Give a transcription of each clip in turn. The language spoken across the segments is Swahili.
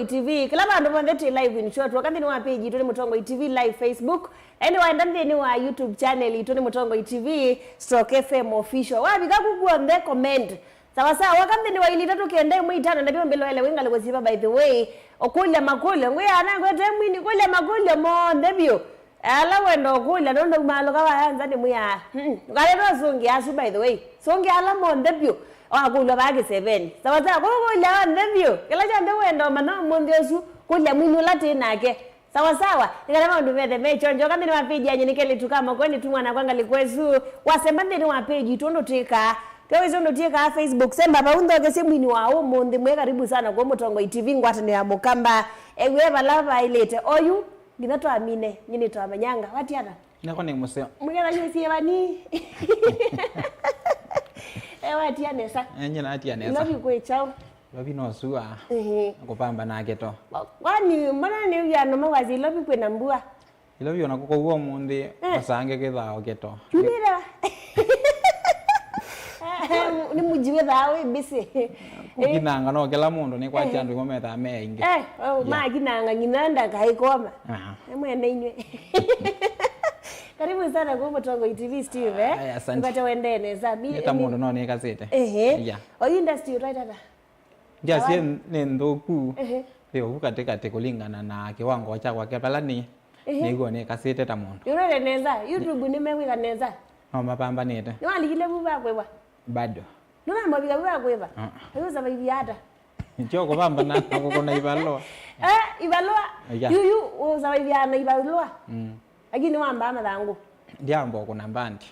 TV kila bandu bonde live in short wakati ni wa page itoni Mutongo TV live Facebook ende waenda ni wa YouTube channel itoni Mutongo TV stroke FM official wabika kukuonde comment sawa sawa wakati ni wa ilita tukiende muitana ndabyo mbele wale wenga likoziba by the way okulya makule ngoya anango temwini kulya makule mo ndebyo ala wendo kulya ndo malo kawayanza ni muya ngale songi asu by the way songi ala mo ndebyo wakulwa bage 7 sawa sawa kulya ndebyo kila chande wendo mana mondiosu kulya mwinu lati nake sawa sawa nikana ndo vede mechonjo kama ni wapeji anye nikeli tukama kwani tu mwana kwanga likwezu wasembande ni wapeji tondo tika Kwezo ndo tika Facebook semba baundo kese mwini wao monde mwe karibu sana kwa Mutongo TV ngwata ni amukamba ewe balava ilete oyu nginato amine nyini to amanyanga wati ana nako ni museo mwigana nyusi bani wati anesa nyina ati anesa lobi kwe chao lobi no suwa kupamba na geto kwani mana ni byano mawazi lobi kwe nambua lobi ona kuko uo munde basange ketha geto chumira ni mujiwe dawe bisi kinanga no kila mundu ni kwa chandu ngometha meingi ma kinanga nginanda kaikoma mwende inywe karibu sana kwa Mutongo TV Steve ngata wendene zabi eta mundu no ni kasete o industry right ata jasie ni ndoku leo katika kulingana na kiwango cha kwa kepala ni nigo ni kasete ta mundu yure neza YouTube ni mewika neza no mapamba nete ni walikile buba kwewa bado nuna mabika buba kwewa ayo sababu yata njoo kupamba na kukona ibaloa ibaloa yuyu sababu yana ibaloa lakini wamba amathangu ndiambo kuna mbandi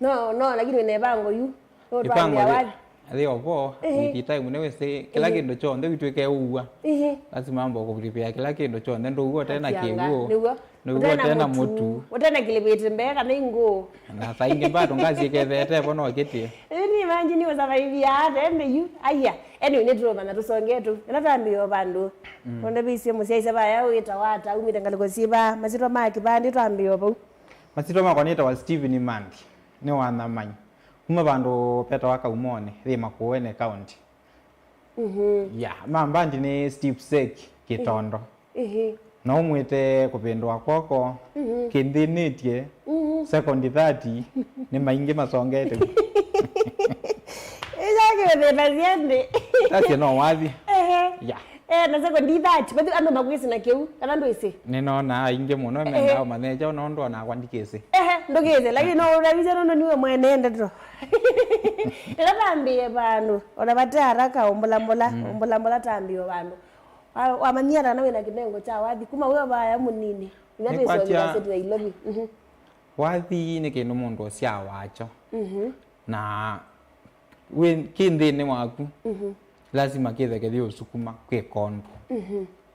no lakini ne bango yu no twambia wapi leo bo ikita mune wese kila kindu chonde witweke uwa lazima mambo kuprepare kila kindu chonde ndo uwa tena kiwo nugo tena mutu utana kilibete mbeka na ingo na sainge bado ngazi kethete bono ketie ni manji ni wasabaiya ende yu aya ene ne droma na tusongetu natambiyo bandu onde bisi musiaisa baya wita wata umitangaliko siba masito maki bandi tambiyo bo masito makoneta wa Steven Mandi ne wana manyi kuma bandu peta waka umone rima kuwene county mambandi ni Steve Sek Kitondo na umwite kupindwa kwako kindinitie second 30 ni maingi masongete Isake de paziende tati no wathi na second 30 bado ando makwisi na keu kana ndo ise ninaona inge muno menda maneja unondo na kwandikese ndogeze lakini no urabiza no niwe mwene ndo ndabambiye bantu ona batara ombola tambiyo bantu wamanyira nawe na kinengo cha wathi kuma wewe baya munini ngati so ngati ilobi wathi ni kindu mundu cia wacho na we kindini waku lazima kithe kithio sukuma kwe kondo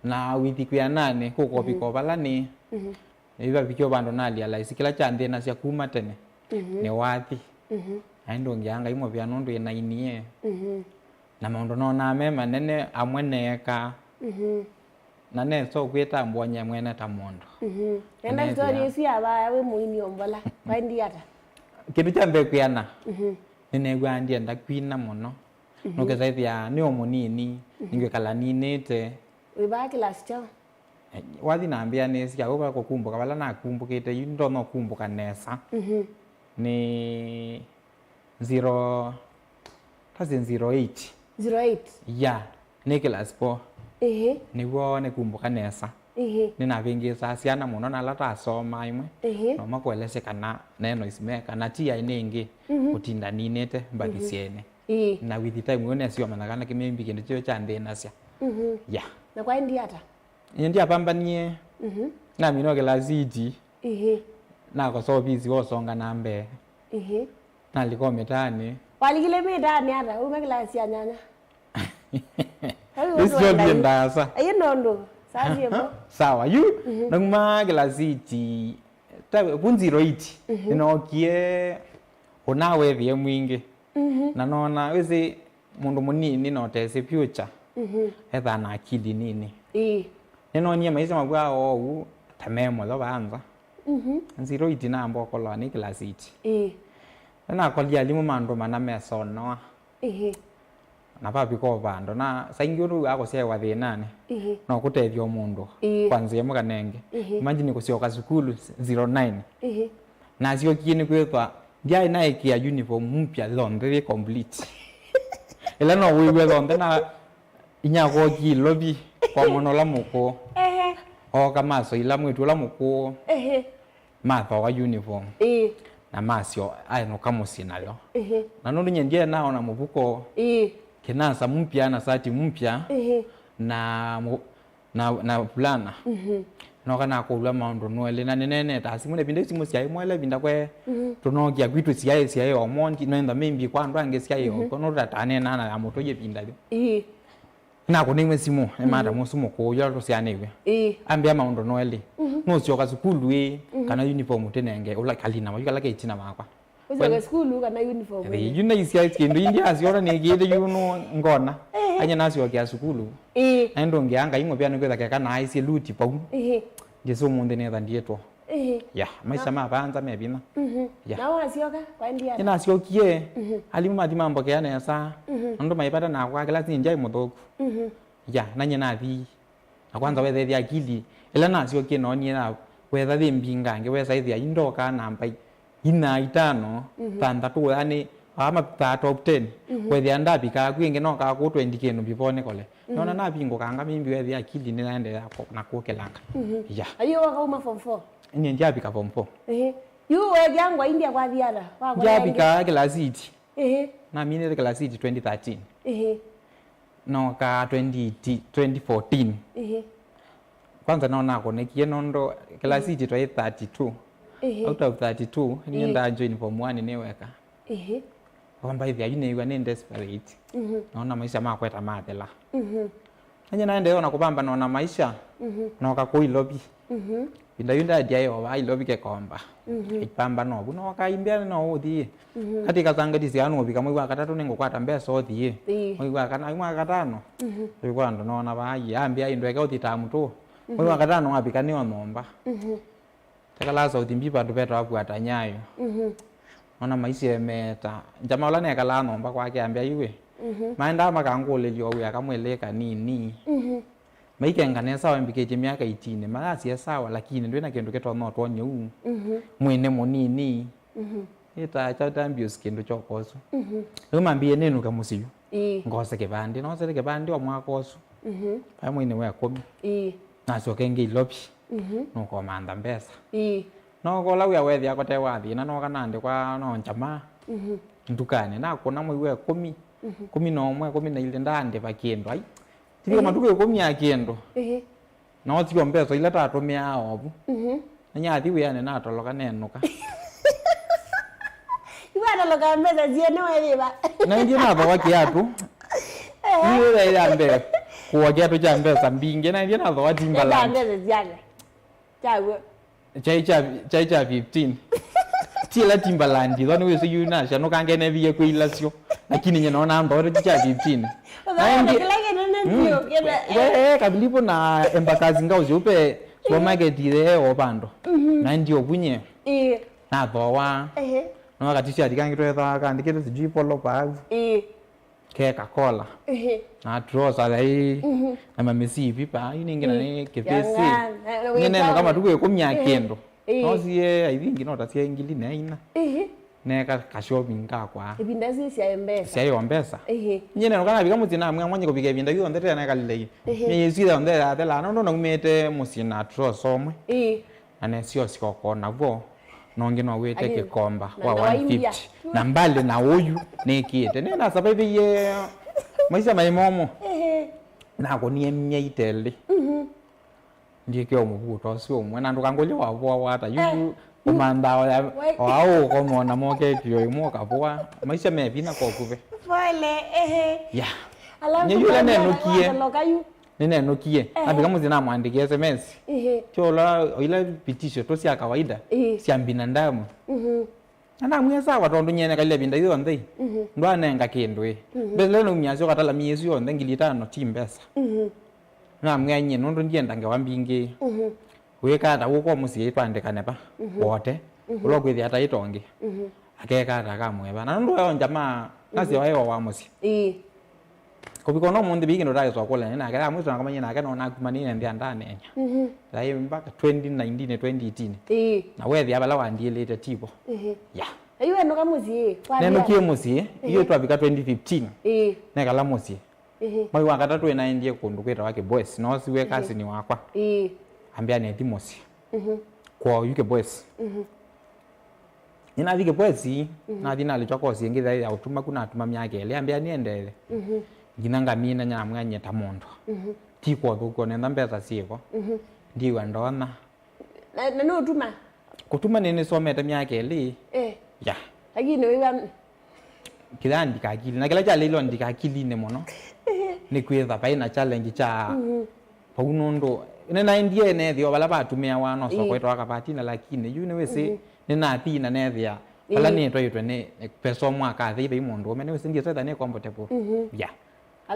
na withi kwa nane kukopi ko balani iba bikyo bandu nali ala isikila chande na cia kuma tene ni wathi aindo ngianga imo bya nundu ina inie na maundu no na mema nene amweneka na neso kweta mbwanya mwene ta mondo enda story isi aba we muini ombola bandi ata kindu chambe kwiana nene gwandi nda kwina muno no kezaithia ni omunini ningwe kala ninete wiba class cha wathi nambia nesi ya uba kukumbuka bala na kumbukite ndo no kumbuka nesa ni 08 ni class 4 niguo ne kumbuka nesa nina vingisa ciana muno na lata soma imwe no makwelese kana neno isimeka na tia inengi utinda ninete mbaki ciene na with time ngone sio managana kimembi kindu cyo chande nasya na kwa ndi ata ndi apambanie na mino gelaziji na ko so busy wo songa nambe na liko metani walikile metani ata umeklasi anyanya Isio ndasa ayinondo sazi yebo sawa yu nangma gelaziji tabe bunziro iti inokie onawe bye mwingi na nona wezi mundu munini no tese future etha na akili nini nino nie maisha mabwa o tamemo lo banza nziro iti na ambo ko ni class iti na ko lia limu mandu mana meso no na papiko bando na saingi uru akosewa thinane no kutethio mundu kwanzia mukanenge imagine kusioka sukulu 09 na sio kini kwetwa ndia na ikia uniform mpya londe complete ila no wiwe londe na inya ko kilobi kwa monola muko o kama so ila mwitu la muko matho wa uniform na masio ai no kama sinalo na no nyendia nao na mubuko kinasa mpya na sati mpya na plana no kana ko ula maundo no ele na nene ta simune binde simu sia mwele binda kwe tunogia kwitu sia o monki no enda membi kwa ndo ange sia yo kono ratane na na motoje binda yo na ko ningwe simu e mara musumo ko yo to sia newe ambia maundo no ele no sio ka sukulu kana uniform tenenge ula kalina ma yukala ke itina makwa uzoga skulu kana uniform yuna isia skindo india asiora ne gede yuno ngona anya nasio kya sukulu endo ngianga ingwe pia nikweza kaka na isi luti pau Yesu munde ne thandieto ya maisha mabanza mebina na wasioka kwa ndia ina asiokie alimu mati mambo ke yana sa ndo maipata na kwa kila sinja imothoku ya nanye na thi na kwanza wethe thi akili ila na asiokie no ni na wetha thi mbinga nge wesa ithi indoka namba ina itano tandatu yani ama top 10 wethe ndapi ka kwinge no ka ku 20 kenu bipone kole nona na bingo kanga mimbi wethe akili ni naende yako na kukelanga ya ayo wakauma form 4 ni ndiapi ka form 4 yu wejangwa india kwa thiara kwa ndiapi ka class 8 na mine class 8 2013 no ka 2014 kwanza naona konekie nondo class 8 out of 32 nienda join form 1 niweka kwamba hivi ayune ni desperate naona maisha makweta mathela nanye naende na kubamba naona maisha no kakuilobi binda yunda dia yo ba ilobi ke komba ipamba no buno kaimbia no uthi katika zangati ziano bika mwe wakatatu ningo kwata mbeso uthi mwe wakana mwe wakatano biko ndo naona ba yambia indweka uthi tamu tu mwe wakatano ngapika ni onomba takalaza uthi mbipa ndupeta wapu atanyayo ona maisha emeta njama ola ne kala nomba kwake ambia iwe maenda makangole liyo we akamweleka nini maikenga nesa wambikeje miaka 18 magasi sawa lakini ndwena kendo keto no tonye mwene monini eta chata mbios kendo chokoso umambie nenu kamusiyo ngose kebandi no sele kebandi wa mwakoso pa mwene we akomi naso kenge ilopi no komanda mbesa no kola we wethi akote wathi na no kanande kwa no njama ndukane na kona mwe 10 no mwe 12 ndande bakendo ai tiko matuko 10 akendo no tiko mbeso ila tatu mia obu nya thi we ane na toloka nenuka ibana loka mbeza ziene wewe ba na ndiye na bawa kiatu ni ile ambe kwa kiatu cha mbesa mbinge na ndiye na bawa timbaland mbeza ziane chawe chai 15 tila timbalandi dhoni we siyo na shano kangene biye kuilasyo lakini nyina ona ndo cha 15 kabilipo na embakazi ngao ziupe supermarket ile opando na ndio bunye na thowa no wakati adikangitwe tha kandikete sijui polo bag keka kola na trosa lai na mamesi pipa iningina ni kepesi nene no kama tuko kumya kendo no sie I think no tasia ingili na ina neka ka shopping ka kwa ibinda sia embesa sia yo mbesa nyene no kana bika mutina amwe mwanye kubika ibinda yo ndete na kalile me sida ndete atela no no ngumete musina trosa omwe ane sio sikoko na vo nonge no wete ke komba wa 150 na mbale na uyu nekiete nena sababu ye maisha maimomo na ko nie mnyeitele ndiye ke omubuto sio mwana ndukangolye wabwa wata yu umanda wao komona moke kyo imoka bwa maisha mebina ko kuve pole ya alafu yule nene nokie abika muzina mwandike SMS chola ile pitisho to sia kawaida sia mbina ndamu ana mwesa watondo nyene kalile binda hizo ndei ndo anenga kindwe bele no myazo katala myezu yo ndengilitano timbesa na mwanye nondo ndienda ngawambinge weka ta uko musie twandikane pa wote ulogwithi ata itonge akeka ata kamwe bana ndo yo njama nasi wayo wa musi Kubiko no mundi bigi ndo dai so kola na kala mwiso na kama nyina kana na kumanina ndi andane nya. Dai mpaka 2019 2018. Na wethi abala wandielete tipo. Ya. Ayu eno kamuzi kwa. Neno kie muzi iyo twabika 2015. Na kala muzi. Mai wakatatu ena ndie kundu kweta wake boys no siwe kasi ni wakwa. Ambia ne timosi. Kwa yuke boys. Ina vike boys na dina alichoko singitha ya utuma kuna atuma myake ile ambia niendele. Ginanga mina nyamwa nyeta mondo. Tiko thuko nenda mbeza siko. Ndiwa ndona. Na no utuma. Kutuma nene someta myake ile. Ya. Lakini wewe kila ndika akili na kila cha lilo ndika akili ne mono. Ni kwetha paina challenge cha paunondo nena ndie ne thio bala batumia wano so kwetwa kapatina lakini you know we nena atina ne thia bala ni to yitwe ne peso mwaka thibe imondo mene we ndie twetha ne comfortable ya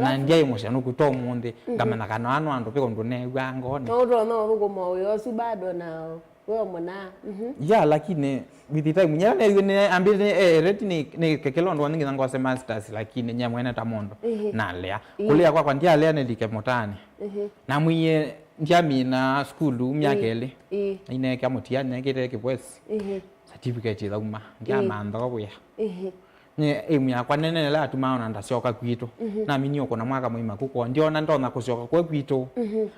na ndie emotion kuto munde ngamana kana anu andu peko ndo ne gwango ne no rugo moyo si bado na wewe mwana ya lakini with the time nyana ne ambire reti ni kekelondo ningi zango se masters lakini nyamwena tamondo na lea kulia kwa ndia lea ne dike motani na mwiye njami na skulu myakele ine kya mutia ne kete kibwesi certificate za uma ndia mando buya ne emya kwa nene la tumaona ndasioka kwito na minyo kona mwaka muima kuko ndio na ndona kusioka kwa kwito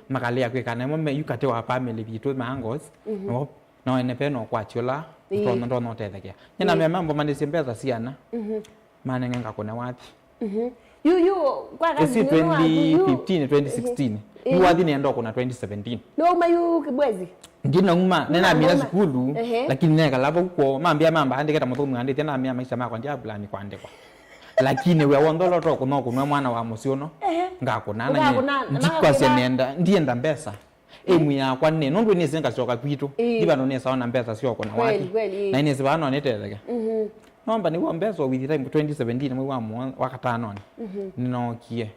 makalia kwekana mo yukate wa family bitu mangos no ene peno kwa chola ndo no teteke nyina me mambo mandisi mbeza siana mane nganga kona wapi you kwa kazi 2015 2016 yu wathi ne ndo kuna 2017 no mayu kibwezi ngina nguma nena mina skulu lakini neka lava uko mambia mamba andike ta muthumu andike na mia maisha makwa ndia plan kwandikwa lakini we wondolo to kuno kunwa mwana wa musiono ngakunana ndikwase nenda ndienda mbesa emu yakwa ne nondu ni senga soka kwitu ndibano ne saona mbesa sio kuna waki na ine sibano netetheke nomba ni wa mbesa with time 2017 mwe wa wakatano ninokie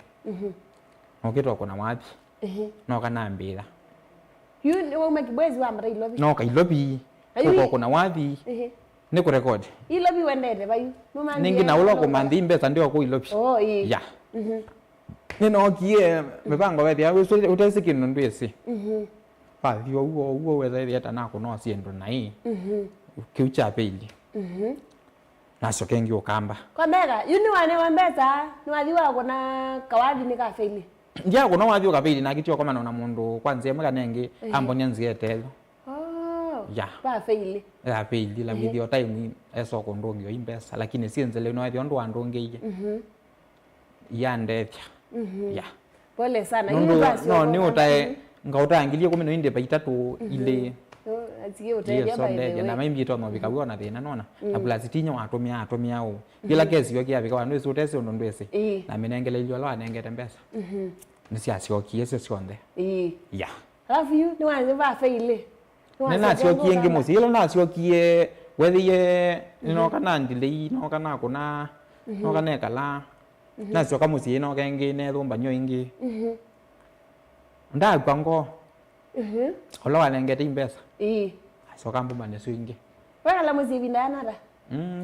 okito kuna wapi no kana mbira you ni wa makibwezi wa mara ilobi no kailobi ko kuna wapi ni ku record ilobi wendete bayu ningi na ulo ko mandi mbesa ndio ko ilobi ya ninokie mebango wethi ya utesiki nundu esi pa dio uo weza ile hata nako no asiendo nai kiucha pili naso kengi okamba kwa mega yuni wane wambeza ni wadhiwa kuna kawadi ni kafeli ndia kuno wadhiwa kafeli na kitio kama na mundu kwanza mega nengi ambonya nzietelo ya pa feli ya pili la video time eso kondongio imbesa lakini sienzele no wadhiwa ndo andongeije ya ndethya ya pole sana no ni utae ngautangilie kumi no inde paitatu ile atige utaje hapa ile na maimbi to no bikawa na thina nona na plastitinya watumia u kila kesi yo kia bikawa no sutese ndo ndwese na minengele ilio la nengete mbesa ni sia sio kiese sionde ya alafu you ni wanze ba faile nena sio kienge musi ile na sio kie wethiye no kana ndile no kana kuna no kana kala na sio kama musi no kenge ne thumba nyo ingi nda kwango ola wanengete mbesa so kamba mane swingi wala la muzi bindana da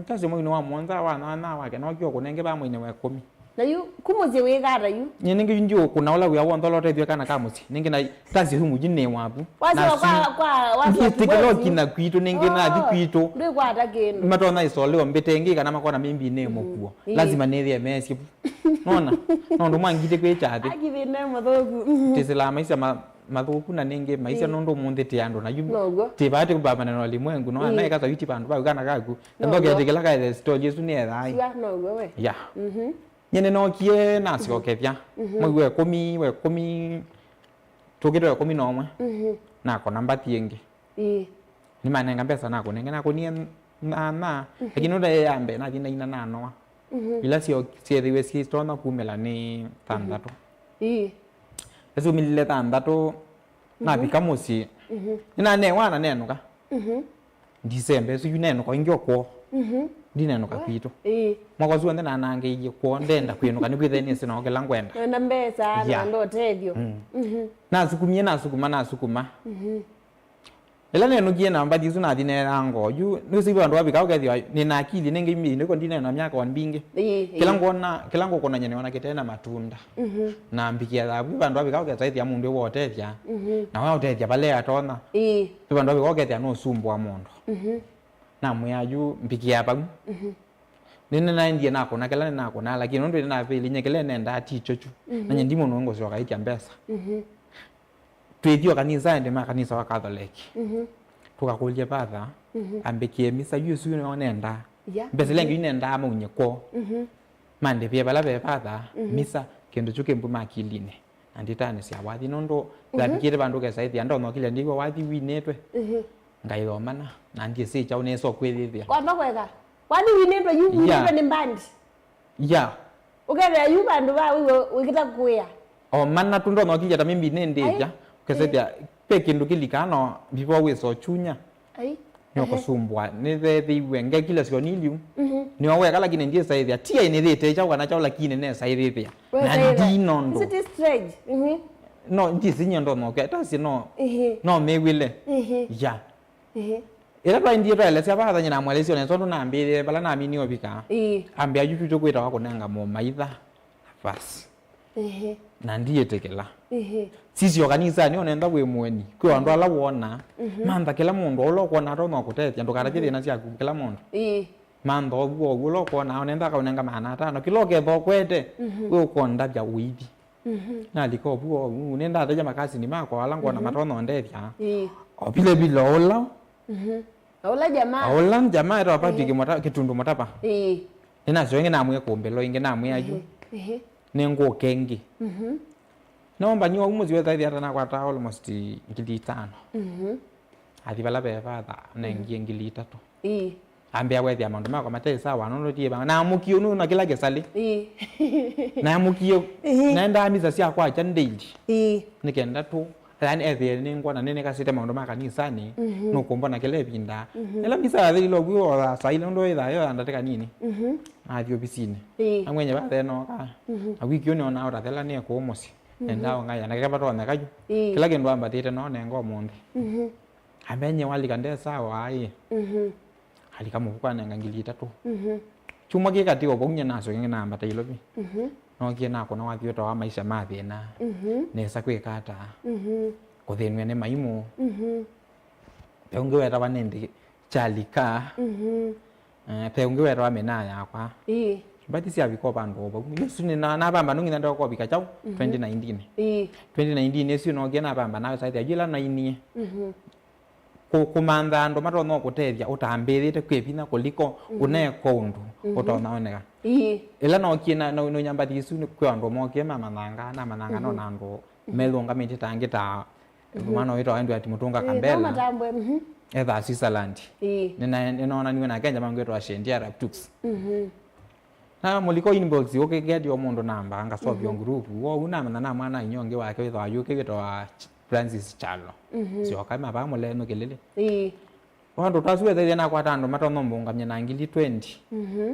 kazi mo ino mwanza wana na wake no kyo kunenge ba mwine we 10 na yu kumuzi we gara yu ningi njo kuna ola we awon dolo te kana kamusi ningi na tansi humu jine wapu na kwa wasu tikelo kina kwito ningi na dikwito ndo kwa dageno matona isole mbetenge kana makona mimbi ne mokuo lazima nethia mesi nona no ndo mwangite kwe chate agibe ne mothogu tisila maisha mathuku na ningi maisha nondo munde ti ando na yumo ti bate kubaba na limwengu no na ikaza witi bandu ba kana gaku ndo getikela ka the story yesu ne thai ya no go we ya nyene no kie na sio kethia mwe 10 tugiro 10 no mwe na ko namba tienge ni manenga pesa nako nenge nako ni na lakini ndo yambe na jina ina nano ila sio thiwe si stona kumela ni tandato Esu milile tandato na bikamusi ina ne wana nenuka December su yuneno ko ingyo ko ndinenuka kwito mwako zuwa ndena nange iye ko ndenda kwinuka ni kwithe ni sino kela ngwenda na mbesa na ndo tevyo na sukuma ela neno kie namba disu na dine rango yu nusi bandu abika ukethio ni na akili nenge mbi ndiko ndine na miaka wan bingi kila ngona nyene wana kitena matunda na mbikia da bandu abika ukethia mundu wotethia na wa utethia bale atona bandu abika ukethia no sumbwa mundu na muyayu mbikia bagu nene na ndie nako na kila nako na lakini ndo na vile nyekele nenda atichochu na nyendimo nongo sio kaitia mbesa twithio kanisa ende makanisa wa Catholic tukakulia patha ambekie misa yusu no nenda mbese lengi nenda ama unyeko mande pia bala be patha misa kendo chuke mbu makiline anditane sia wathi nondo ndabikire bandu ke saithi ando no kile ndigo wathi winetwe ngaithomana na ndie si chao neso kwithithia kwamba kwega wathi winetwe yu winetwe ni mbandi ukethia yu bandu ba wikita kuya o mana tundo no kile tamimbi nendeja kesetia pe kindu kilikano bipo weso chunya nyoko sumbwa ni the wenge kila sio niliu ni wawe kala kine ndie saithia tia ine thete cha kana cha lakini ne saithia na ndi nondo is it strange no ndi sinyo ndo no keta si no no mewile ya era twa ndie twa lesi aba thanya na mwalesi one so ndo na mbire bala na mini obika ambia juju to kwita wako nanga mo maitha bas na ndiye tekela sisi organiza ni onenda we mweni kwa ndo ala wona manda kila mundu olokona ro no kutethia ndo karaje na cia kila mundu manda obwo olokona onenda ka onenga mana tano kiloke bo kwete we ukonda bya wibi na liko obwo unenda ataja makasi ni mako ala ngona matono ndethia opile bilola ola jamaa ero apati kimota kitundu motapa ina zoenge na mwe kumbelo inge na mwe aju nengo kengi nomba nyo umuzi wetha ithia na kwata almost ngili 5 athi bala be fatha na ngili 3 ambia wethia mandu mako matei sawa nono tie banga na mukio no na kila gesali na mukio naenda misa cia kwa cha ndeili nikenda tu yani ethia ni ngwana nene kasite mandu maka ni sani no kumbona kile binda ela misa athi lo gwo saile ndo itha yo andateka nini athi obisine amwenye bathe no ka awikio ni ona ora thela ni ko mosi enda ngaya na kaba tona kaju kila kindu ambatite no nengo mundu amenye walika nde sawa ai alika mukuka na ngili 3 chuma ke kati obonya naso ngena ambata ilobi no kie nako na wathi to wa maisha mathi na nesa kwikata kuthinwe ne maimu peunge weta wanende chalika peunge weta wa mena yakwa bati sia bikopa ndo obo yesu ni na bamba nungi ndo ko bika chau 2019 2019 yesu no gena bamba na sa ajila na ini kumanda ndo mato no kutethia utambirite kwipina kuliko une kondu utona oneka ila no kina no nyambati yesu ni kwa ndo mo ke mama nanga no nando melonga miti tangita mwana wito aende ati mutunga kambela etha Switzerland ninaona niwe na Kenya mangu yetu ashendia raptux na muliko inbox yoke gedi omundu namba anga sobyo group wo unamana na mwana inyonge wake witho ayuke wito wa Francis Chalo sio kama ba muleno kelele wando taswe thethia na kwata ndo matono mbunga mnya na ngili 20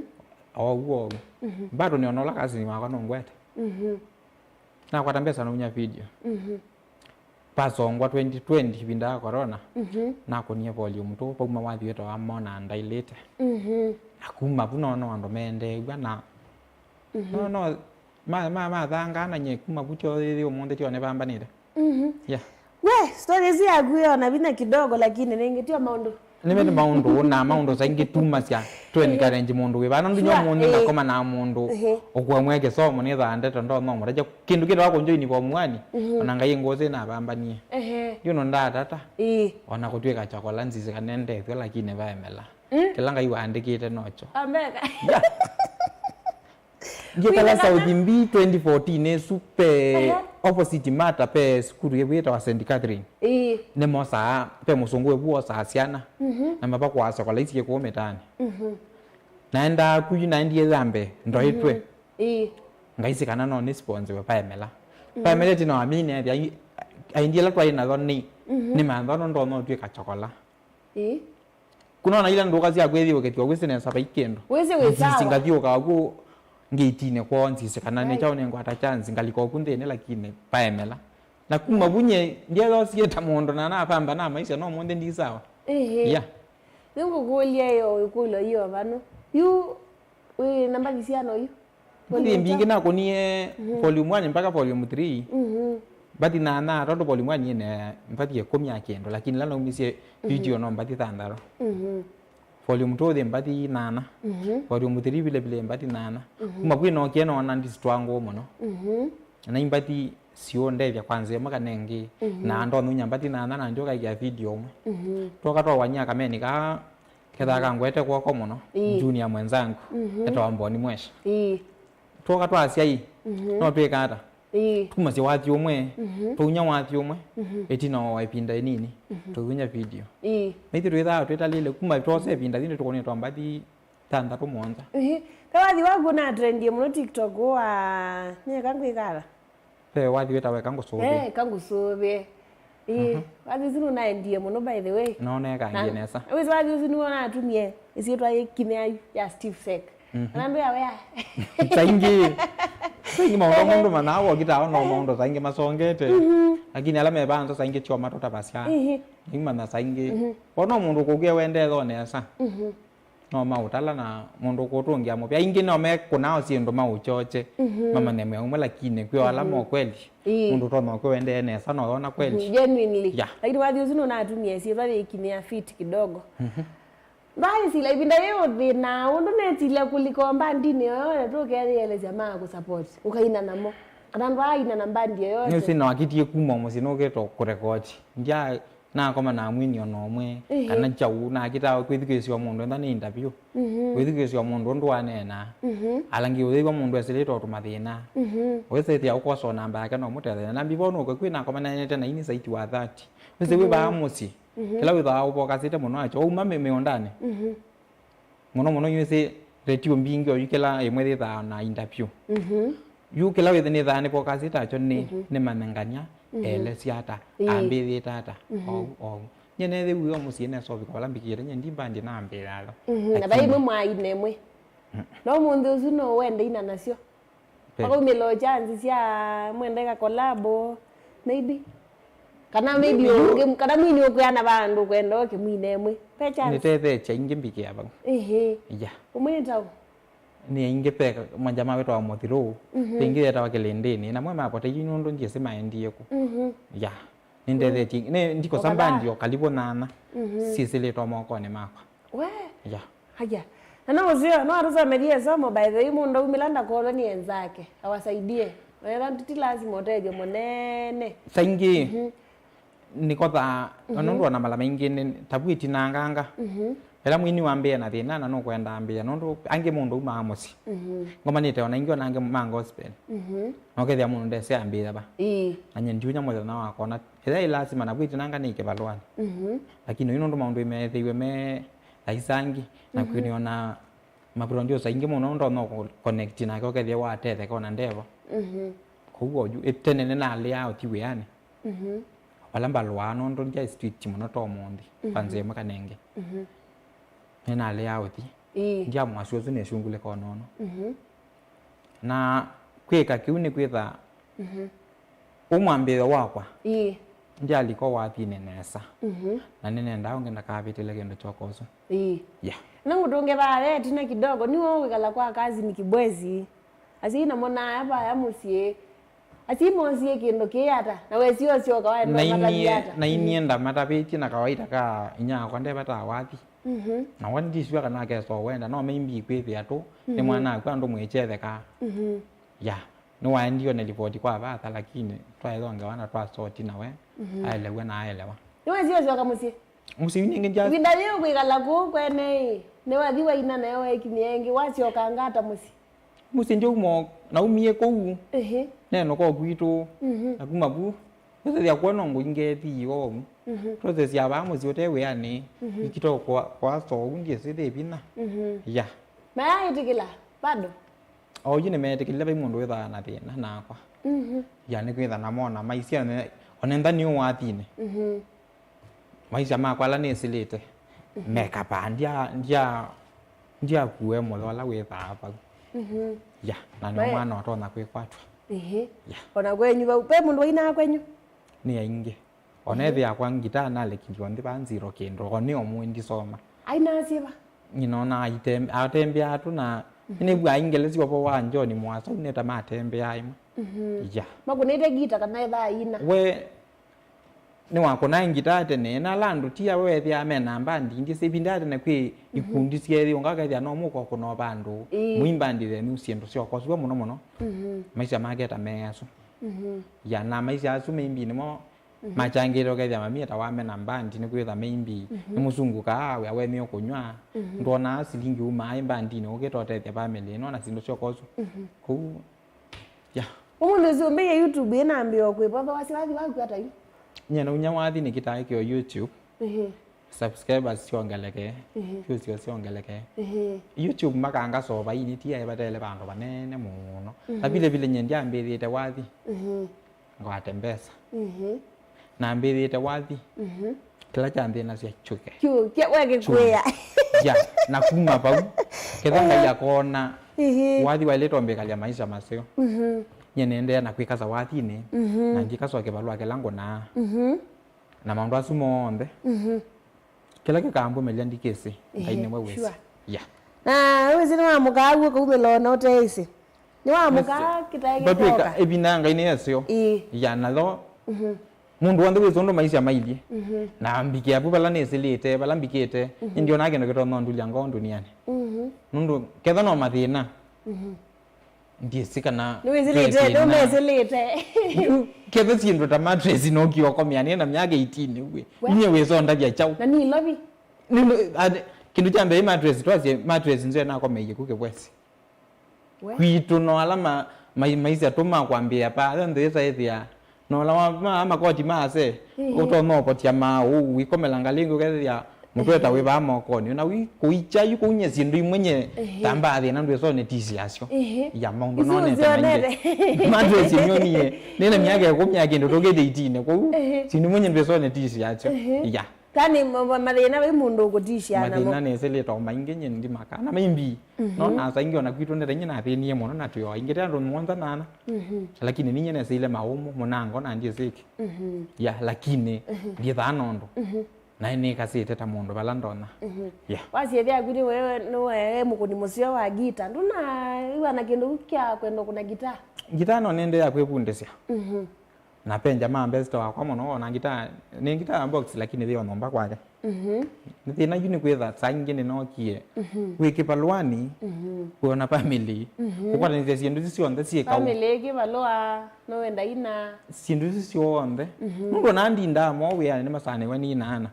wo bado ni onola kazi wako no ngwete na kwata mbesa no nya video pasongwa 2020 binda corona nako nie volume to poma wathi wito wa mona ndailete akuma puno no ando mende bana no ma thanga na nye kuma pucho thi omonde tio ne bambanire we stories ya guyo na bina kidogo lakini nengetio maundu nimende maundu na maundu zaingi tuma cia tweni karenji mundu we bana ndinyo mundu na koma na mundu okwa mweke somo ni thande ndo no muraje kindu kile wako njoi ni kwa mwani ona ngai ngoze na bambanie yuno ndatata ona kutweka chokola nzize kanende thwe lakini baemela kila ngai waandikite nocho ameka ngikala Saudi mbi 2014 super opposite mata pe skuru yebeta wa St Catherine ne mosa pe musungu ebuo sa asiana na maba kwa asa kwa laisi ko metani naenda kuyi na ndie zambe ndo itwe ngaisi kana no ni sponsor we pa emela tino amini ya aindie la twa ina thoni ni mandho ndo no twe ka chokola kuna na ile ndo kazi ya kwethi oketwa wese sapa ikendo wese wesawa singathio ka ku ngitine kwa nzise kana ne chao nengo ata chance ngaliko kunde ne lakini paemela na kuma bunye ndio sieta mondo na pamba na maisha no monde ndi sawa yeah ningo kulia yo ikulo hiyo bano yu we namba gisiano yu ndi mbingi na konie volume 1 mpaka volume 3 bati na rodo volume 1 ne mpati ya 10 lakini lalo umisie video no mpati tandaro volume 2 de mpati nana volume 3 vile vile mpati nana kuma kwino kieno na ndi stwango mono na imbati sio ndevya kwanza maka nengi na ndo nunya mpati nana na ndio ya video toka to wanya kameni ka ketha kangwete kwa mono junior mwenzangu eto amboni mwesha toka to asia no twekata tuma si wati omwe tunya wati omwe etina waipinda nini tunya video miti twetha twetalile kuma twose pinda thinde tukone twambati tanda to monza kawathi wagu na trend ya muno TikTok wa nye kangwikara pe wathi weta we kangusobe kangusobe wathi zinu na ndie muno by the way no ne kangie nesa wizi wathi zinu ona atumie isietwa kimya ya Steve Sek anambe ya wea taingi maundu manawo kita ono maundu taingi masongete lakini alame banza taingi choma tota basya ingma na taingi ono mundu kugia wende thone asa no mautala na mundu kutungia mo pya ingi no me kunao sindu mauchoche mama neme umwe lakini kwa alama kweli mundu tono kwa wende nesa no ona kweli genuinely lakini wathi zinu na atumie isietwa kimya fit kidogo bali sila ibinda yote na undu netile kuliko mbandini yoyote tu kele jamaa ku support ukaina namo atandu aina na mbandi yoyote ni sina wakitie kuma musino geto kurecord ndia na koma na mwini ono omwe kana chau na kita kwithikesio mundu ndani interview kwithikesio mundu ndo anena alangi uthigwa mundu esileto tumathina wese tia ukoso namba yake no mutethenya na bibono kwina koma na nete na ini saiti wa 30 wese we ba musi kila witha uboka site muno acho uma meondane muno yese retio mbingi oyukela emwe thitha na interview yukela witha ni thane boka site acho ni manengania ele siata ambi tata nyene the wiyo musiene so bikola mbikire nyendi bandi na ambiralo na bai mwa inemwe no mundu uzuno wende ina nasio ako melo chance sia mwende ka collabo maybe kana maybe unge kana mini okuyana bandu kwenda ke mwinemwe pe chance nitete chainge mbiki aba ya umwe tawo ni inge peka manjama wetu wa mothiro pengi eta wakelendeni na mwe mapote yinundo ndiye sema ndiye ku ya nindete chingi ne ndiko sambandi okalibo nana sisile to moko ne makwa we ya haya na uzio no aruza media somo by the way mundo umilanda koloni enzake awasaidie wala ntiti lazima oteje monene saingi nikotha onondo na mala maingi tabwiti nanganga ela mwini wambia na thina na no kwenda ambia nondo ange mundu uma amusi ngoma nite ona ingi ona ange manga gospel no kethia mundu ndese ambia ba anye njunya mwe na wakona ela lazima na bwiti nanga nike balwani lakini ino ndo maundu imethiwe me laisangi na kwini ona mapro ndio saingi muno ndo no connect na ko kethia wa tethe kona ndevo kugo ju etenene na ali out tiwe yani walamba lwano ndo nja street muno to mondi panze makanenge nena layout nja mwasio zune shungule konono na kweka kiuni kwetha umwambire wakwa nja liko wathi nenesa na nene ndao ngenda kabitile kendo chokoso ya nangu donge bawe tina kidogo ni wewe wikala kwa kazi ni kibwezi asina mona hapa ya musie asimosie kendo kiata na wewe sio kawaida matabiata na inienda matabiti na kawaida ka inya kwa ndeba ta wathi na wandi sio kana ke so wenda no membi kwethia tu ni mwana kwa ndo mwechethe ka ya no wandio na ripoti kwa bata lakini twaithonga wana twa soti na we aelewa na aelewa ni wewe sio kama musi nyingi nja binda leo kwikala ku kwene ne wathiwa ina nayo ekimiengi wasio kangata musi njo mo na umie ko neno ko gwitu akuma bu ese ya kuona nguinge thi yo process ya ba musi otewe yani ikito kwa so ungie side bina ya maya itikila bado yine metikile ba mundu wetha na thina nakwa yani kwetha na mona maisia ne onenda ni wathine maisha makwa la nesilite meka pandia ndia kuwe mola wetha hapa ya na no mwana otona kwikwatwa ya ona kwenyu ba pe mundu ina kwenyu ni ainge onethi yakwa ngita na lekilio ndi banziro kendo oni omwe ndisoma aina siba nyinona atembea atu na ni bwa ingelezi wapo wanjo ni mwasa uneta matembea imwe ya makunete gita kana itha ina we ni wako na ngita tene na landu tia we thia mena mbandi ndi sepindate na kwi ikundi sieri ongaga thia no muko kuno bandu muimbandi the new siendo sio kwa sababu muno maisha mageta meso ya na maisha asu mimbi ni mo machangiro ga thia mamia tawame na mbandi ni kwitha mimbi ni musunguka awe awe mio kunywa ndona silingi uma imbandi ni ogetote thia family no na sindo sio kosu ku ya umundu zumbe YouTube ina ambio kwipotho wasiwathi waku hata hiyo nyana unyawathi ni kitai kyo YouTube subscribers siongeleke views siongeleke YouTube makanga soba ini tia batele bantu banene muno na vile vile nyendi ambirite wathi ngwatembesa na ambirite wathi kila chambe na cia chuke wege kwea ya na kuma pau kedanga ya kona wathi wale tombekalia maisha masio nyenende na kwikaza wathi ni na ngikasoke balwa kelango na maundu asu monde kila kikambo meliandikese ngaine mwewesi ya na wezi ni wamuka aguo kaumelo na uteisi ni wamuka kitaege batwika ebina ngaine yasio ya natho mundu wande wezondo maisha mailie na mbike apu bala nesilite bala mbikete ndio nage no kitono ndulia ngondo niani nundu ketha no mathina ndiye sikana ni wezilite ndo mesilite ketha sindo ta mattress no kioko miani na myage 18 we nye wezonda bya chau na ni lobi nilo kindu cha mbere mattress twazie mattress nze na kwa meye kuke bwesi kwitu no alama maisha tuma kwambia pa ndo yesa ethia no la makoti mase utono potia ma wikomela lingo kethia mutweta we ba mokoni na wi kuicha yu kunye sindu imwenye tamba thina ndu so ne tisi asyo ya maundu no ne mattress nyonie nene myage kumyage ndo togede 18 ko sindu mwenye ndu so ne tisi asyo ya kani mathina we mundu ugutisha na mathina ne sele to mainge nyendi makana maimbi no na saingi ona kwitu ne renye na thini muno na tuyo ingete ndo mwonza nana lakini ninye ne sele maumu munango na ndie siki ya lakini ndie thanondo na ni kasite ta mundu bala ndona ya wasiethia kwini wewe no wewe mukuni musio wa gita nduna iwa na kindu kya kwenda kuna gita no nende ya kwepundesya na penja mambesta wakwa muno na gita ni gita box lakini thio nomba kwake ni na yuni kwetha sangi ni nokie wiki palwani kuona family kukwata ni zindu cionthe cieka family kibalwa no wenda ina sindu cionthe ndo na ndinda mo we ni masane wani nana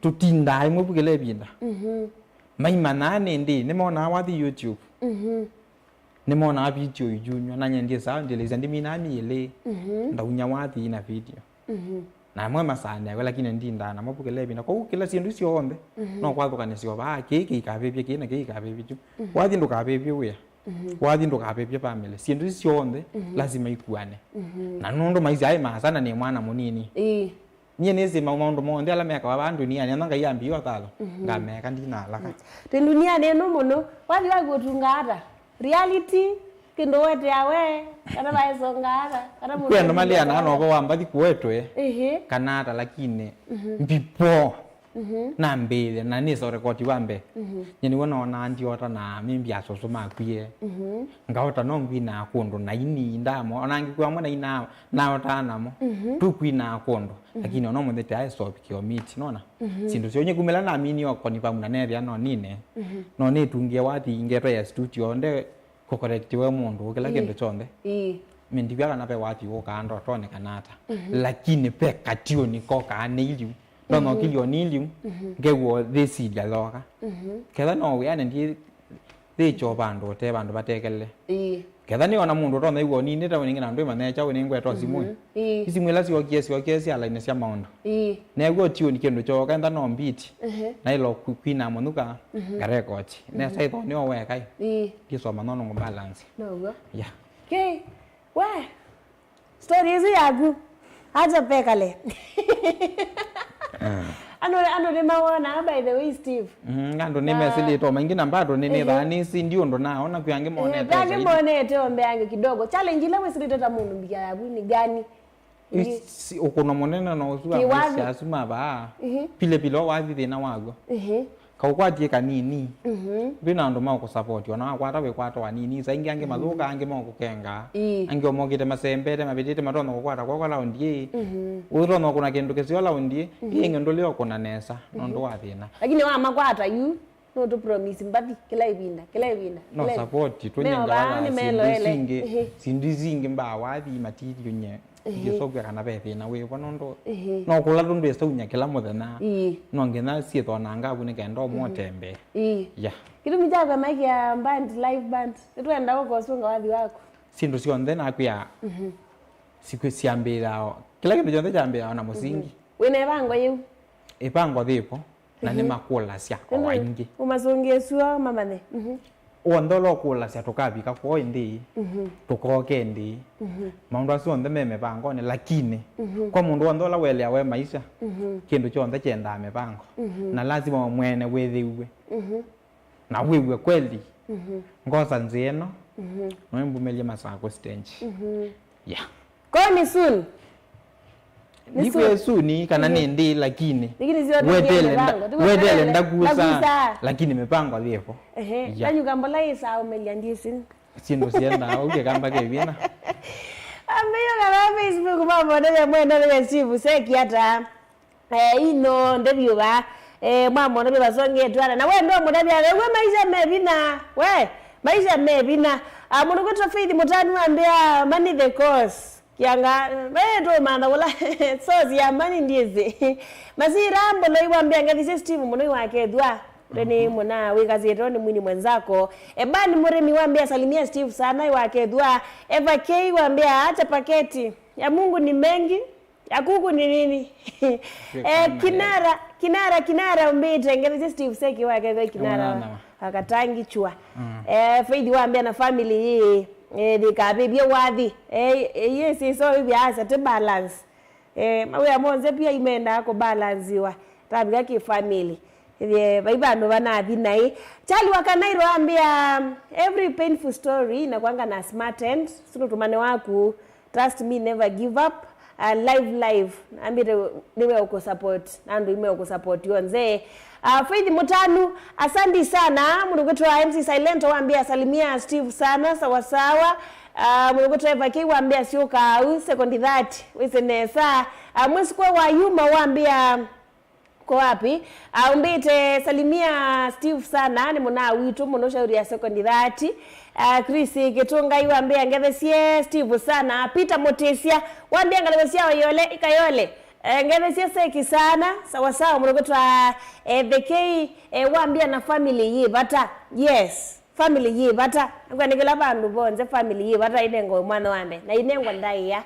tutinda imwe bugele binda maima nane ndi ni mona wathi YouTube ni mona video junyo na nyendie sawa ndeleza ndimi nami ile ndaunya wathi na video na mwe masane wala kine ndinda na mabugele binda ko kila sindu cionthe no kwathuka ni cio ba kiki kabebye kina kiki kabebye ju wathi ndo kabebye we wathi ndo kabebye family sindu cionthe lazima ikuane na nondo maisha ai masana ni mwana munini nye nezi maundu monde ala meka wabandu ni ani nanga yambi yotalo ngameka ndina alaka te dunia neno muno wathi wagutungata reality kindo wete yawe kana baizongata kana mundu kwenda mali ana no go wambathi kuwetwe kanata lakini mbipo na mbele na niso rekodi wambe nyeni wona ona ndiota na mimbi asoso makwie ngaota no ngwina akondo na ini ndamo ona ngikwa mwana ina na otana mo tukwina akondo lakini ona mo ndete ai stop kio meet nona sindu sionye kumela na mini okoni pa muna nevya no nine no ne tungie wathi ingeto ya studio nde ko correct we mundu kila kendo chonde mindi bya kana pe wathi wo kando tone kanata lakini pe katio ni koka ne iliu no kilio nilium ngewo thesi dia loka ketha no we ane ndi thicho bandu te bandu batekele ketha ni ona mundu tonda igwo ni nita wingi na ndu manecha we ngwe to simu isimu la sio kiesi ala ine sia maundu na igwo tio ni kendo cho kenda no mbiti na ilo kwina munuka record na sai to ni owe kai kisoma no ngo balance no ya okay we story hizi yagu acha pekale ano ni mawana by the way Steve ngando ni mesili to maingi nambado ni dhani si ndio ndo naona kyange monete yange monete ombe yange kidogo challenge ile wesiliteta mundu mbia yabu ni gani ukuna monene no usuwa maisha asuma ba pile pile wathi thina wago kaukwati kanini bina ndo mako support wana kwata we kwata wanini saingi ange mathuka ange moko kenga ange omogite masembere mabitite matono kwata kwa laundi urono kuna kindu kisio laundi inge ndo leo kuna nesa ndo wathina lakini wa makwata yu no to promise mbati kila ibinda no support twenyenga sindizinge mba wathi matiri nye gisoga kana bethi na we bonondo no kula ndo estaunya kila muthena no ngena sietho na ngabu ne kendo motembe ya kitu mijaga maiki ya band live band twenda huko sunga wathi wako sindu sio ndena akya siku siambira kila kindu jonde jambira na musingi wene bango yu ipango thipo na ni makula cia waingi umazungie suo mamane ondolo kula cia tukabika kwa indi tukoke ndi maundu acio nthe meme bango ne lakini kwa mundu ondola welea we maisha kindu chonthe chenda mepango na lazima mwene wethiwe na wiwe kweli ngoza nzeno no mbumelie masako stage yeah koni soon Niku suni kana ndi lakini wedele ndakusa lakini mipango lipo tanyu kambola isa umelia ndisi sindo sienda uke kamba ke bina ameyo kama Facebook mambo ndio mwenda ndio sivu seki hata ino ndio ba mambo ndio basonge twana na wewe ndio mudabi we maisha mebina we maisha mebina mundu kutwa Faith Mutanu ambia money the cause kianga wewe manda wala so ya mani ndieze masirambo no iwambia ngathi Steve muno wake dwa reni muna wikazeto ni mwini mwenzako bani muremi wambia salimia Steve sana wake dwa Eva K wambia acha paketi ya Mungu ni mengi ya kuku ni nini kinara umbite ngathi Steve seki wake dwa kinara akatangi chua Faith wambia na family hii dikabibye wathi yes so biasa te balance mawe monze pia imenda ko balance wa tabika ki family baibano banathi nai chali wakanairo ambia every painful story na kwanga na smart end sino tumane waku trust me never give up live ambire niwe uko support nando ime uko support yonze Faith Mutanu asante sana mnukuto wa MC Silent waambia salimia Steve sana sawa sawa mnukuto Eva K waambia sio ka second that wisenesa mwezi kwa wayuma waambia kwa wapi umbite salimia Steve sana ni muna witu munoshauri ya second that Chris Kitunga iwaambia ngethesie Steve sana Peter Motesia waambia ngalesia yole ikayole ngene seki sana sawa sawa mrogotwa the K waambia na family yi bata yes family yi bata ngwanekela bantu bonze family yi bata inengo mwana wande na inengo ndai ya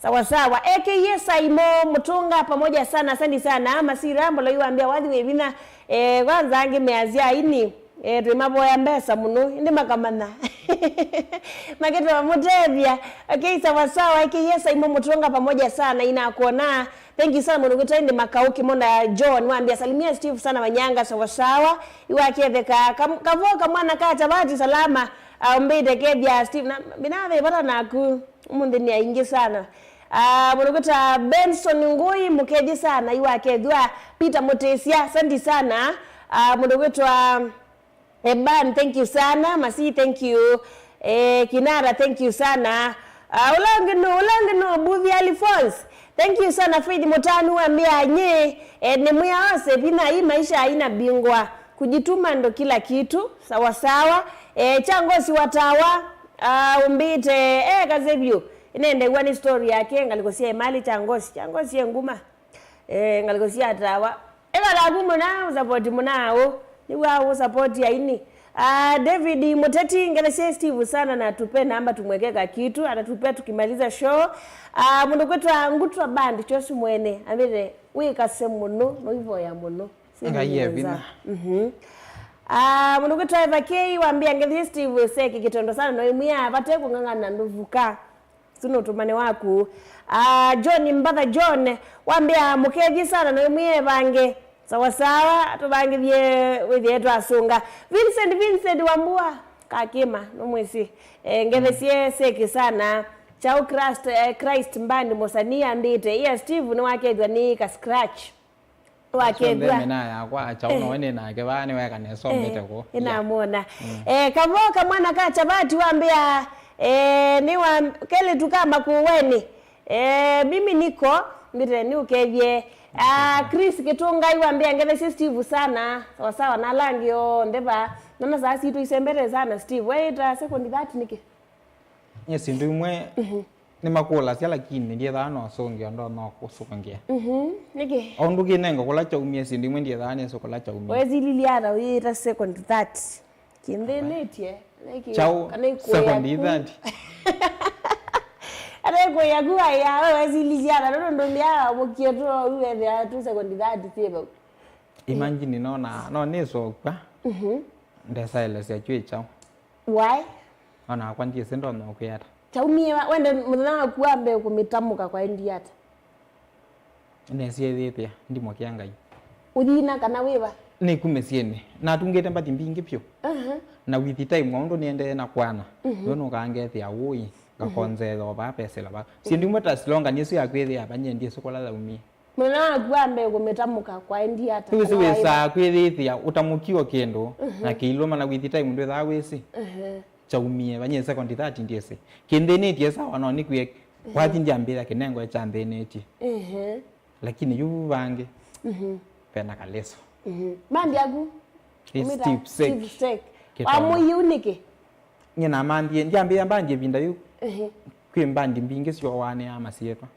sawa sawa yes Saimo Mutunga pamoja sana asante sana Masirambo lo iwaambia wathi webina kwanza ange meazia ini twimabo ya mbesa muno indi makamana maketo mutevya sawa sawa yes Saimo Mutunga pamoja sana inakuona thank you sana mwanangu indi makauki mona John waambia salimia Steve sana Wanyanga sawa sawa iwaketheka kavoka mwana kacha bati salama umbite kethya Steve na binave bata naku munde ni aingi sana mwanangu Benson Ngui mukeji sana iwakethwa Peter Motesia asante sana mwanangu Eban thank you sana Masi thank you Kinara thank you sana ulangino Buvi Alphonse thank you sana Faith Mutanu ambia nye ni muyawase pina hii maisha haina bingwa kujituma ndo kila kitu sawa sawa changosi watawa umbite kazebyo inende wani story yake ngalikosia mali changosi nguma ngalikosia atawa la kumuna support munao ni wao support ya ini David Muteti ngelese Steve sana na tupe namba tumwekeka kitu atatupea tukimaliza show mundu kwetu ngutwa band chosi mwene amire wikase muno no hivyo ya muno ngayevina mundu kwetu Eva K waambia ngelese Steve seki kitondo sana no imya bate kungangana nduvuka sino tumane waku John Mbadha John waambia mukeji sana no imye bange sawa sawa tubangiye wethetu asunga Vincent Wambua kakima no mwisi ngethesie seki sana chao Christ mbandi mosania ndite iya Steve ni wakethwa ni ka scratch wakethwa mena ya kwa chao no ene na ke bani weka ne somete ko ina muona kavoka mwana ka chabati wambia ni wa kele tukama kuweni mimi niko mbire ni ukevye Chris Kitunga iwambia ngeve Steve sana sawa sawa na langio ndeba nana sasa itu isembere sana Steve waita second that niki yes ndimwe ni makula sia lakini ndiye thano songi ndo no kusukangia niki ondu kinengo kula chaumie sindimwe ndiye thane so kula chaumie wezi liliara waita second that kindenetie niki chao second that Areko ya kuwa ya wezi liliara ndo ndia mukieto uwe ya tu second that tiba imagine no neso kwa ndesa ile sia chui chao why ona kwanjie sendo no kuyata chaumie wende mudana kuambe kumitamuka kwa indiata nesie thithia ndimo kiangai uthina kana wiba ni kumesiene na tungete mbati mbingi pyo na with time ngondo niende na kwana no kaangethia woi gakonzelo ba pesela ba sindimwe tasilonga nisu yakwithia abanye ndie sokola laumie mudana kuambe kumitamuka kwa indiata tuwese wesa kwithia utamukio kendo na kiiloma na with time ndo tha wese chaumie banye second that ndiese kindenetie sawa no nikwe kwathi ndiambira kinengo cha ndenetie lakini yu bange pena kaleso mandi yaku Steve Sek amu unike nyina mandi ndiambira mbandi binda yu kwi mbandi mbinge sio wane ama sietwa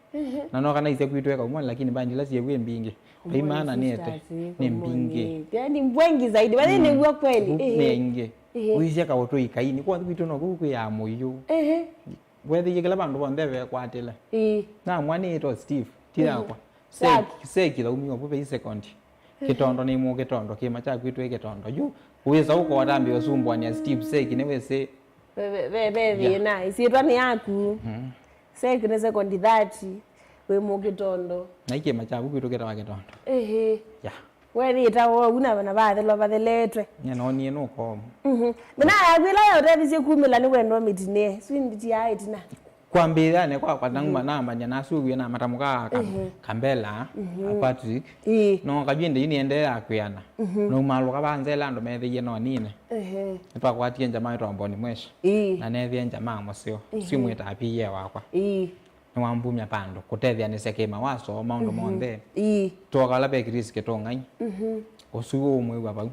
na no kana ise kwitweka umwe lakini bandi la siye mbinge baimana nete ni mbinge yani mbwengi zaidi bali ni bwa kweli nenge uizia ka woto ikaini kwa bitu no ku ya moyo whether yekela bandu bonde be kwatela na mwane to Steve tira kwa seki la umio bube second kitondo ni mu kitondo kima cha kwitwe kitondo yu uweza uko watambi osumbwa ni Steve seki ne wese bebe na isitwa ni yaku seki ne second that we mu kitondo na ikima cha kwitwe kitondo ya wewe itawo una bana bathe lo batheletwe nyano ni no ko mina yakwila yote bisi kumila ni wendo mitine swindi ya itina kwambira ne kwa nanguma namba nyana sugu na matamuka kambela Patrick no kabinde ini ende akuyana no malu kabanzela ndo methe no nine twa kwatie njama itomboni mwesha na nethe njama musio simwita apiye wakwa ni wambumya pando kutethia ni sekema waso maundo monde twakala be Chris Kitunga usuo umwe baba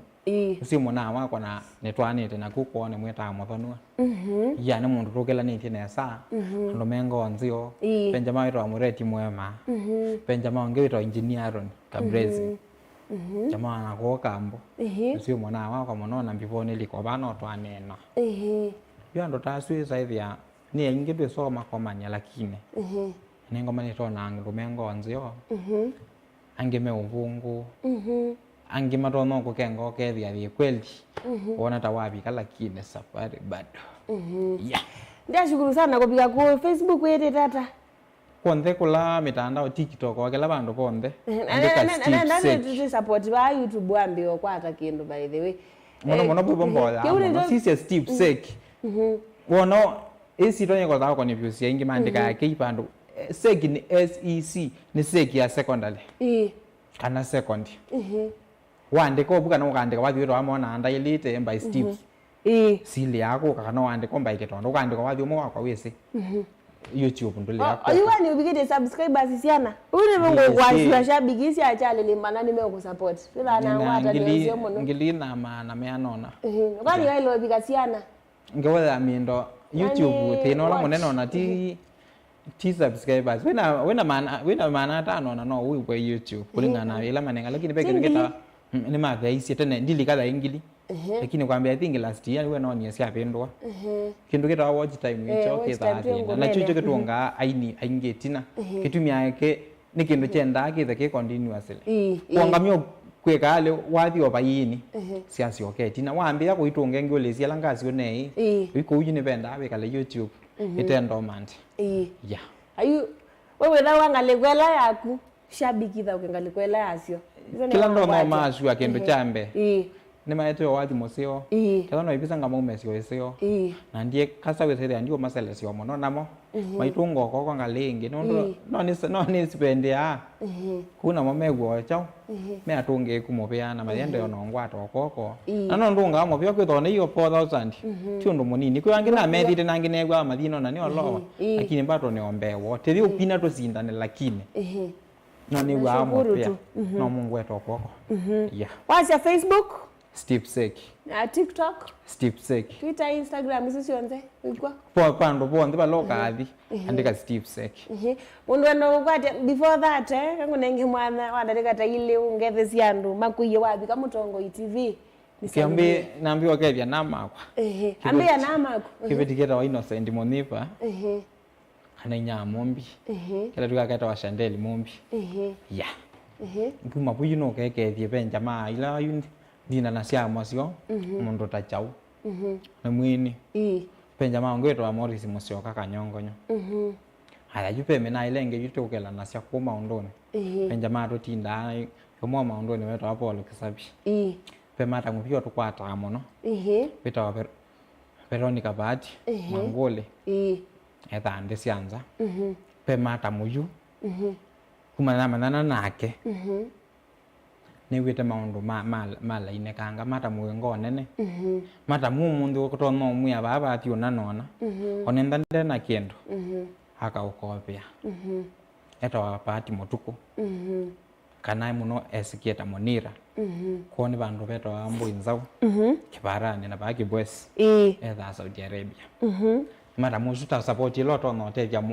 usimu na wakwa na netwanite na kuko ne mweta muthonua ya ne mundu rukela ni tine sa ndo mengo nzio penjama ito amureti mwema penjama onge ito engineer kabrezi jamaa na ko kambo usimu na wakwa monona mbivone liko bano twanena yo ndo taswi saithia ni inge besoma komanya lakini nengo manito na ndo mengo nzio angeme uvungu angima tono ko kengo ke dia kweli ona tawapi kala kine safari bado ndashukuru sana kupiga ku Facebook yete tata konde kula mitandao TikTok wakela bandu konde nani support ba YouTube ambio kwata kindu by the way mona bombola sisi Steve Sek wono esi tonye ko ta ko ni views yengi mandika yake ipandu Sek ni SEC ni Sek ya secondary kana second wande ko buka no kande kwa thiro amona anda elite by Steve sili yako kana wande ko mba iketondo kande kwa thio mo kwa wese YouTube ndole yako ayiwani ubigite subscribers siana uri mungu kwa shabiki si achale limana nimeko support sila na wata ndio mono ngilina na meanona kwani wale ubika siana ngewala mindo YouTube tino la moneno na ti subscribers wena maana tano na no wewe kwa YouTube kulingana ila manenga lakini peke ngeta ni madhaisi tena ndili kada ingili lakini kwambia I think last year we no ni sia pendwa kindu kita watch time icho kita na chucho kitunga aini aingetina kitumia yake ni kindu chenda kitha ke continuously kuangamio kweka ale wathi obayini siasi okay tina waambia kuitunga ngole sia langazi one iko ujine benda abe kale YouTube itendo mand yeah ayu wewe na wangalekwela yaku shabiki tha ukengalekwela yasio kila ndo no masu akendo chambe ni maeto wathi musio ketho no ibisa ngamo mesio isio na ndie kasa wethe ndio maselesio mono namo maitungo koko ngalingi no ni sipendia kuna momegwo chao me atunge kumopea na mayende ono ngwato koko no ndunga mo pyo kwithone iyo 4000 tiundu munini kwi wangi na methite nangi negwa mathino na ni olowa lakini mbato ni ombewo tiri upina to sindane lakini no ni wa mo pia no mungu wetu koko yeah. What's your Facebook? Steve Seki. TikTok? Steve Seki. Twitter, Instagram, isi yonze? Wikwa? Kwa ndo bonde baloka athi andika Steve Seki. Mundu eno kwate before that kangu nenge mwana wandika ta ile ungethe ciandu makuye wathi ka Mutongo TV. Kiambi naambiwa kevya nama kwa. Ambia nama kwa. Kivetiketa wa Innocent Monipa. Anainya mombi. Kila tukakata wa Chandeli mombi. Yeah. Kuma puyu no keke thie benja ma ila yuni dina na cia mocio mundu ta chau na mwini benja ma ngweto wa Morris mucio kaka nyongonyo aya jupe mena ilenge yutukela na cia kuma undoni benja ma rutinda yomo maundoni weto Apollo Kisabi pe mata mupio tukwata mono bita wa Veronica Bahati Mangole eta ande sianza pe mata muyu kumana manana nake ni wite maundu mala inekanga mata muwengo nene mata mundu ko no muya baba ati onanona onenda ndena kendo aka ukopia eta wa pati motuko kana muno esiketa monira koni bandu beto ambu inzau kibarani na baki boys etha Saudi Arabia mata musuta support loto no teja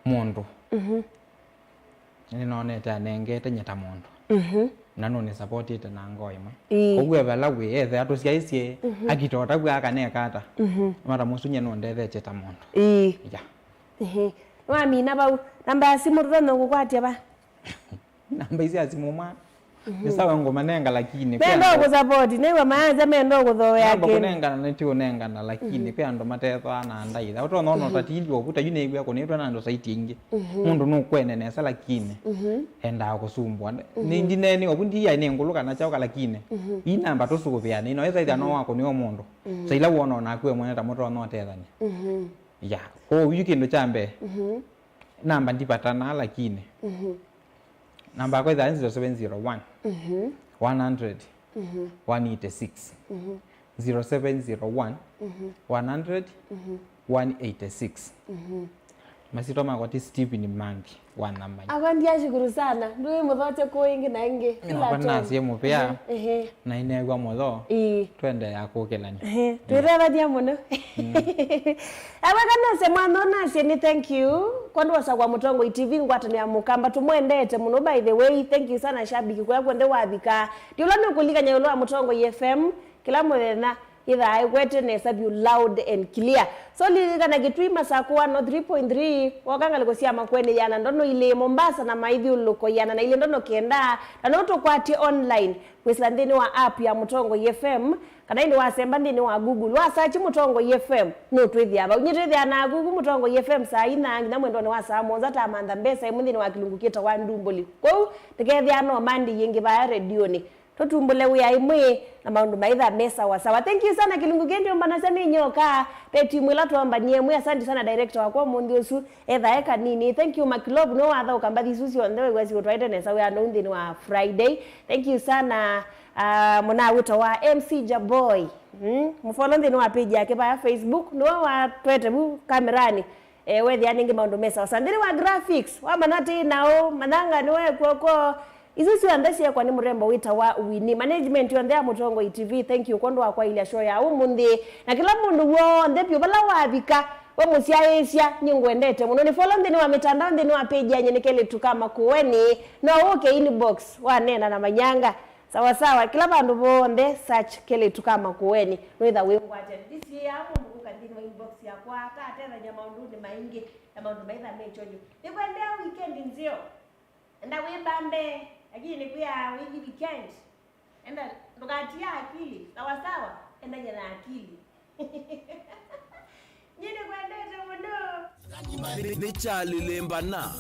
mundu ni none ta nengete nyeta mundu nano ni support ite na ngoimwe ogwe bala we ethe atu cia icie agitota gwa kana kata mara musunye no ndethe cheta mundu ya wami na bau namba ya simu runo gukwatia ba namba isi asimu ma ni sawa ngoma nenga lakini pendo kusupport newa maanza mendo kutho yake namba kunenga na tio nenga na lakini pe ando mateto ana ndaitha uto no tatilio buta yune igwa kunitwa na ndo site ingi mundu no kwenene sa lakini enda kusumbwa ni ndineni obundi ya ne nguluka na chauka lakini i namba to sukupia ni no eza no wako ni o mundu saila wona na kwe mwana ta moto no tethani ya ko yukindo chambe namba ndipatana lakini namba kwa 0701 100 186 0701 100 186 masito makoti Stephen Mangi wa namba akandia shukuru sana ndio muthote ko ingi na ingi kila to na sie mupea na inegwa mutho twende yakukelanya twirera dia muno abakana sema nona sie ni thank you kwando wasa kwa Mutongo TV ngwatani ya mukamba tumwendete muno by the way thank you sana shabiki kwa kwende wathika ndio lano kulika nyolo ya Mutongo FM kila muthenya itha igwete ne sabu loud and clear so lilika gitwima sakuwa no 3.3 wakanga likosia makwene yana ndono ile Mombasa na maithi uluko yana na ile ndono kenda na noto kwati online kwislandini wa app ya Mutongo FM kana indi wasemba ndini wa Google wa search Mutongo FM no twethi aba unyitethia na Google Mutongo FM saa ina ngina mwendo ne wasa monza ta manda mbesa imundini wa kilungukita wa ndumboli ko tikethia no mandi yingi ba radio ni tutumbule uya imwe na maundu maitha mesa wasawa. Thank you sana Kilungu Gendio mbanasani nyoka peti mwila tuamba niemwe asante sana director wako mundi osu etha eka nini. Thank you Makilob no other ukambathi susi on the way wesi utwaite nesa we are ndini wa Friday. Thank you sana muna wito wa MC Jaboy mfollow ndini wa page yake pa Facebook no wa twete bu kamerani wethi aningi maundu mesa wasandiri wa graphics wa manati nao mananga niwe kwoko Izusu andasi kwa ni mrembo wita wa wini management yondea Mutongo TV. Thank you kondo kwa ile show ya umundi na kila mundu wonde pyo bala wabika wa musiaisha nyingwendete muno ni follow ndini wa mitandao ndini wa page ya nyenekele tukama kuweni na okay inbox wanena na manyanga sawa sawa kila bandu bonde search kele tukama kuweni noitha wengwaje disi hapo mbuka ndini wa inbox ya kwa ka tena nyama undu maingi na bandu maitha mechojo nikwendea weekend nzio enda webambe lakini pia wiki weekend enda ndokatia akili sawa sawa enda jana akili nyine kwendete mundo ni chali lemba na